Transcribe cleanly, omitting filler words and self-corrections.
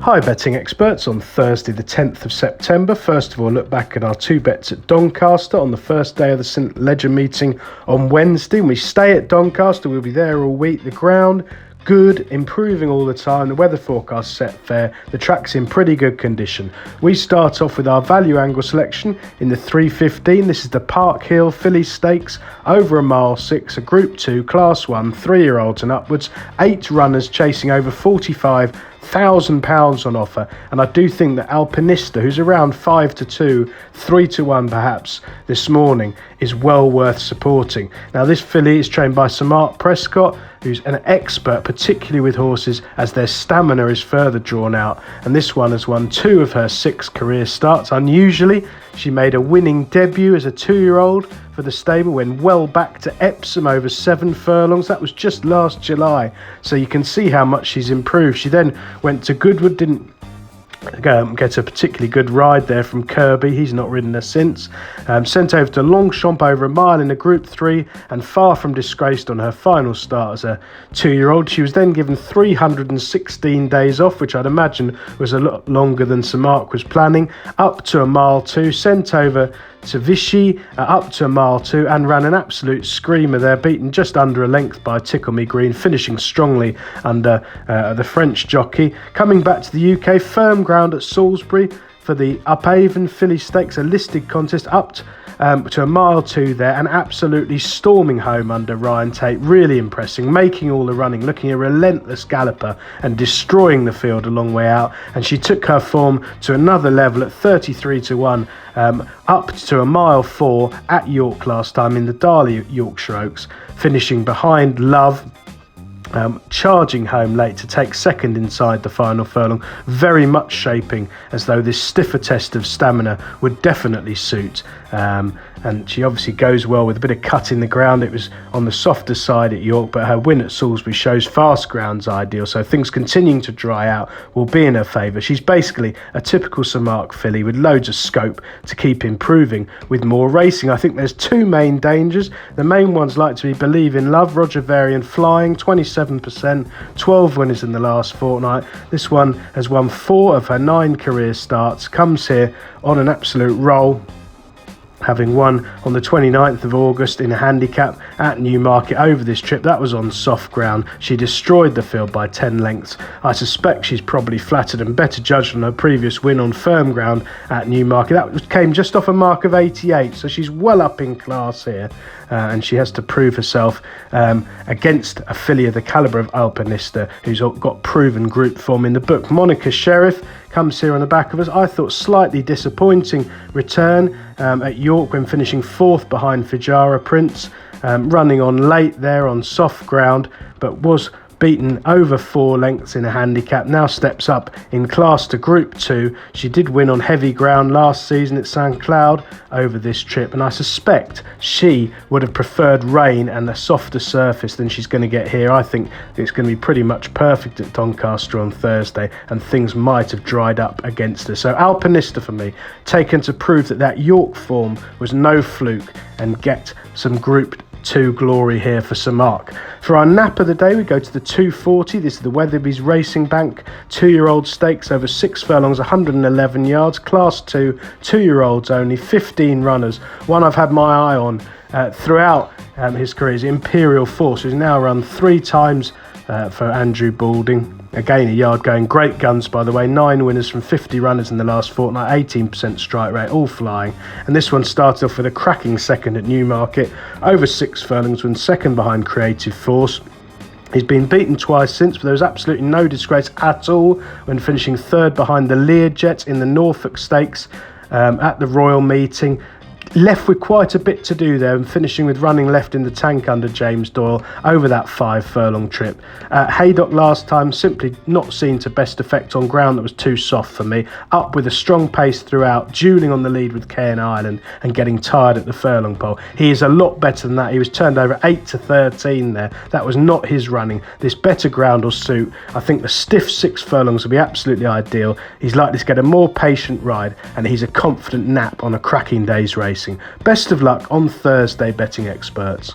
Hi betting experts, on Thursday the 10th of September. First of all, look back at our two bets at Doncaster on the first day of the St Ledger meeting on Wednesday. And we stay at Doncaster, we'll be there all week. The ground, good, improving all the time. The weather forecast set fair. The track's in pretty good condition. We start off with our value angle selection in the 3:15. This is the Park Hill Filly Stakes over a mile 6, a Group 2, Class 1, 3-year-olds and upwards. 8 runners chasing over £45,000 on offer, and I do think that Alpinista, who's around 5-2, 3-1 perhaps this morning, is well worth supporting. Now this filly is trained by Sir Mark Prescott, who's an expert, particularly with horses as their stamina is further drawn out, and this one has won 2 of her 6 career starts. Unusually, she made a winning debut as a 2-year-old for the stable when well back to Epsom over 7 furlongs. That was just last July, so you can see how much she's improved. She then went to Goodwood, didn't get a particularly good ride there from Kirby. He's not ridden her since. Sent over to Longchamp over a mile in a Group 3 and far from disgraced on her final start as a 2-year-old. She was then given 316 days off, which I'd imagine was a lot longer than Sir Mark was planning, up to a mile 2, sent over to Vichy up to a mile 2 and ran an absolute screamer there, beaten just under a length by Tickle Me Green, finishing strongly under the French jockey. Coming back to the UK, firm ground at Salisbury for the Upavon Filly Stakes, a listed contest up to a mile 2 there, and absolutely storming home under Ryan Tate, really impressing, making all the running, looking a relentless galloper and destroying the field a long way out. And she took her form to another level at 33-1, up to a mile 4 at York last time in the Darley Yorkshire Oaks, finishing behind Love, charging home late to take second inside the final furlong, very much shaping as though this stiffer test of stamina would definitely suit. And she obviously goes well with a bit of cut in the ground. It was on the softer side at York, but her win at Salisbury shows fast ground's ideal, so things continuing to dry out will be in her favour. She's basically a typical Sir Mark filly with loads of scope to keep improving with more racing. I think there's 2 main dangers. The main ones like to be Believe in Love, Roger Varian flying, 27%, 12 winners in the last fortnight. This one has won 4 of her 9 career starts, comes here on an absolute roll, having won on the 29th of August in a handicap at Newmarket over this trip. That was on soft ground. She destroyed the field by 10 lengths. I suspect she's probably flattered and better judged on her previous win on firm ground at Newmarket. That came just off a mark of 88, so she's well up in class here, and she has to prove herself against a filly of the calibre of Alpinista, who's got proven group form in the book. Monica Sheriff comes here on the back of us. I thought slightly disappointing return at York when finishing 4th behind Fijara Prince, running on late there on soft ground, but was beaten over 4 lengths in a handicap. Now steps up in class to Group 2. She did win on heavy ground last season at St Cloud over this trip, and I suspect she would have preferred rain and a softer surface than she's going to get here. I think it's going to be pretty much perfect at Doncaster on Thursday, and things might have dried up against her. So Alpinista for me, taken to prove that York form was no fluke and get some Group 2 glory here for Sir Mark. For our nap of the day, we go to the 2:40. This is the Weatherby's Racing Bank 2-year-old stakes over 6 furlongs, 111 yards, Class 2, 2-year-olds only, 15 runners. One I've had my eye on throughout his career is Imperial Force, who's now run 3 times for Andrew Balding. Again, a yard going, great guns by the way, 9 winners from 50 runners in the last fortnight, 18% strike rate, all flying. And this one started off with a cracking second at Newmarket, over 6 furlongs, when second behind Creative Force. He's been beaten twice since, but there was absolutely no disgrace at all when finishing 3rd behind the Learjet in the Norfolk Stakes at the Royal Meeting. Left with quite a bit to do there, and finishing with running left in the tank under James Doyle over that 5 furlong trip. Haydock last time simply not seen to best effect on ground that was too soft for me. Up with a strong pace throughout, duelling on the lead with Cairn Island and getting tired at the furlong pole. He is a lot better than that. He was turned over 8-13 there. That was not his running. This better ground will suit. I think the stiff 6 furlongs will be absolutely ideal. He's likely to get a more patient ride, and he's a confident nap on a cracking day's racing. Best of luck on Thursday, betting experts.